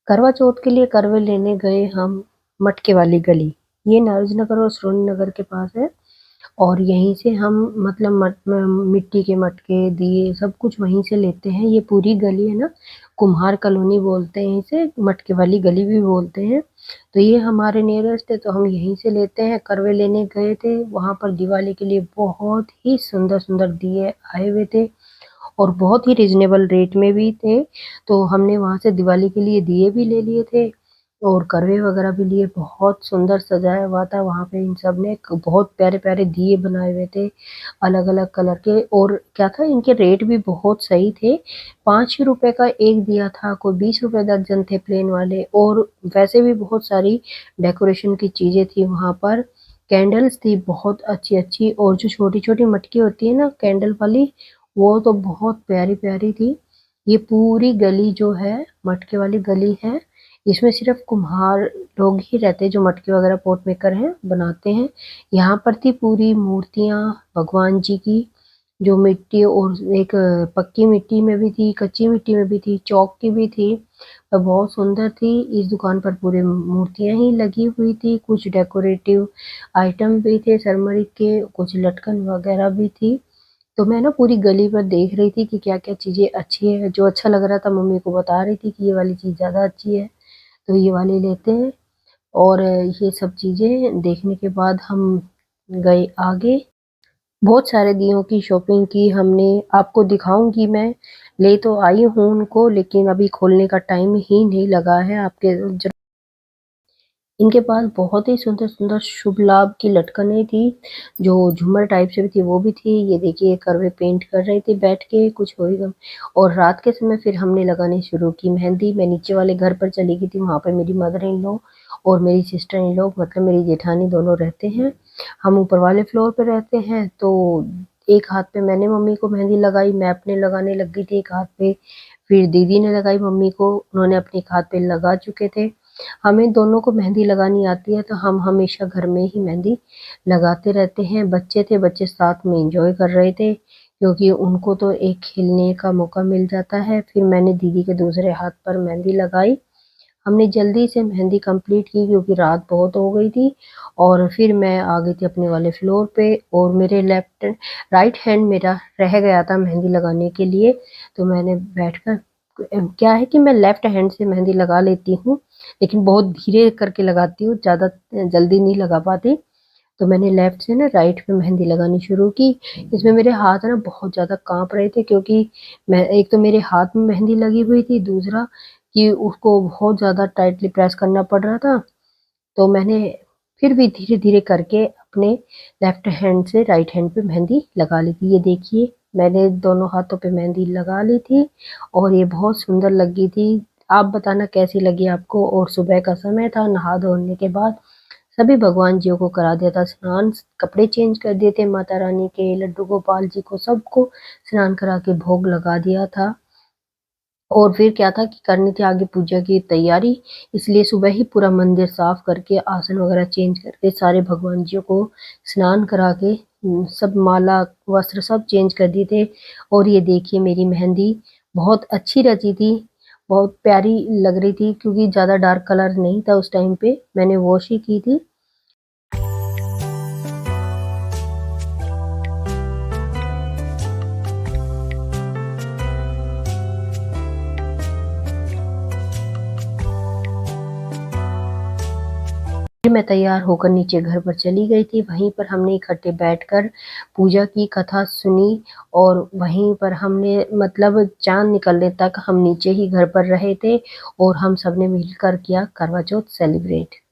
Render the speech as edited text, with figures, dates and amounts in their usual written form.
करवा चौथ के लिए करवे लेने गए हम मटके वाली गली। ये नारायणनगर और सुरेंद्र नगर के पास है। और यहीं से हम मतलब मिट्टी के मटके दिए सब कुछ वहीं से लेते हैं। ये पूरी गली है ना, कुम्हार कॉलोनी बोलते हैं इसे, मटके वाली गली भी बोलते हैं। तो ये हमारे नियरेस्ट है, तो हम यहीं से लेते हैं। करवे लेने गए थे, वहां पर दिवाली के लिए बहुत ही सुंदर सुंदर दिए आए हुए थे और बहुत ही रिजनेबल रेट में भी थे। तो हमने वहां से दिवाली के लिए दिए भी ले लिए थे और करवे वगैरह भी लिए। बहुत सुंदर सजाया हुआ था वहां पे। इन सब ने बहुत प्यारे प्यारे दिए बनाए हुए थे अलग अलग कलर के। और क्या था, इनके रेट भी बहुत सही थे। 5 रुपए का एक दिया था, कोई 20 रुपए दर्जन थे प्लेन वाले। और वैसे भी बहुत सारी डेकोरेशन की चीजें थी वहां पर। कैंडल्स थी बहुत अच्छी अच्छी, और जो छोटी छोटी मटकी होती है ना कैंडल वाली, वो तो बहुत प्यारी प्यारी थी। ये पूरी गली जो है मटके वाली गली है। इसमें सिर्फ कुम्हार लोग ही रहते हैं जो मटके वगैरह पॉट मेकर हैं बनाते हैं। यहाँ पर थी पूरी मूर्तियां भगवान जी की, जो मिट्टी और एक पक्की मिट्टी में भी थी, कच्ची मिट्टी में भी थी, चौक की भी थी। तो बहुत सुंदर थी। इस दुकान पर पूरे मूर्तियां ही लगी हुई थी। कुछ डेकोरेटिव आइटम भी थे सरमरी के, कुछ लटकन वगैरह भी थी। तो मैं ना पूरी गली पर देख रही थी कि क्या क्या चीजें अच्छी है। जो अच्छा लग रहा था मम्मी को बता रही थी कि ये वाली चीज ज्यादा अच्छी है, तो ये वाली लेते हैं। और ये सब चीजें देखने के बाद हम गए आगे। बहुत सारे दियों की शॉपिंग की हमने, आपको दिखाऊंगी मैं। ले तो आई हूँ उनको, लेकिन अभी खोलने का टाइम ही नहीं लगा है। आपके इनके पास बहुत ही सुंदर सुंदर शुभ लाभ की लटकनें थी, जो झूमर टाइप से भी थी वो भी थी। ये देखिए करवे पेंट कर रहे थे बैठ के, कुछ होएगा। और रात के समय फिर हमने लगानी शुरू की मेहंदी। मैं नीचे वाले घर पर चली गई थी, वहां पर मेरी मदर इन लॉ और मेरी सिस्टर इन लॉ मतलब मेरी जेठानी दोनों रहते हैं। हम ऊपर वाले फ्लोर पे रहते हैं। तो एक हाथ पे मैंने मम्मी को मेहंदी लगाई, मैं अपने लगाने लग गई थी एक हाथ पे। फिर दीदी ने लगाई मम्मी को, उन्होंने अपने एक हाथ पे लगा चुके थे। हमें दोनों को मेहंदी लगानी आती है, तो हम हमेशा घर में ही मेहंदी लगाते रहते हैं। बच्चे थे, बच्चे साथ में एंजॉय कर रहे थे क्योंकि उनको तो एक खेलने का मौका मिल जाता है। फिर मैंने दीदी के दूसरे हाथ पर मेहंदी लगाई। हमने जल्दी से मेहंदी कंप्लीट की क्योंकि रात बहुत हो गई थी। और फिर मैं आ गई थी अपने वाले फ्लोर पे, और मेरे लेफ्ट राइट हैंड मेरा रह गया था मेहंदी लगाने के लिए। तो मैंने बैठकर, क्या है कि मैं लेफ्ट हैंड से मेहंदी लगा लेती हूँ, लेकिन बहुत धीरे करके लगाती हूँ, ज्यादा जल्दी नहीं लगा पाती। तो मैंने लेफ्ट से ना राइट में मेहंदी लगानी शुरू की। इसमें मेरे हाथ ना बहुत ज्यादा कांप रहे थे, क्योंकि मैं एक तो मेरे हाथ में मेहंदी लगी हुई थी, दूसरा कि उसको बहुत ज्यादा टाइटली प्रेस करना पड़ रहा था। तो मैंने फिर भी धीरे धीरे करके अपने लेफ्ट हैंड से राइट हैंड पे मेहंदी लगा ली थी। ये देखिए मैंने दोनों हाथों पे मेहंदी लगा ली थी और ये बहुत सुंदर लगी थी। आप बताना कैसी लगी आपको। और सुबह का समय था, नहा धोने के बाद सभी भगवान जियों को करा दिया था स्नान, कपड़े चेंज कर दिए थे, माता रानी के, लड्डू गोपाल जी को, सबको स्नान करा के भोग लगा दिया था। और फिर क्या था कि करनी थी आगे पूजा की तैयारी, इसलिए सुबह ही पूरा मंदिर साफ करके आसन वगैरह चेंज करके सारे भगवान जियों को स्नान करा के सब माला वस्त्र सब चेंज कर दिए थे। और ये देखिए मेरी मेहंदी बहुत अच्छी रची थी, बहुत प्यारी लग रही थी, क्योंकि ज्यादा डार्क कलर नहीं था उस टाइम पे, मैंने वॉश ही की थी। फिर मैं तैयार होकर नीचे घर पर चली गई थी। वहीं पर हमने इकट्ठे बैठकर पूजा की, कथा सुनी। और वहीं पर हमने मतलब चांद निकलने तक हम नीचे ही घर पर रहे थे और हम सबने मिलकर किया करवा चौथ सेलिब्रेट।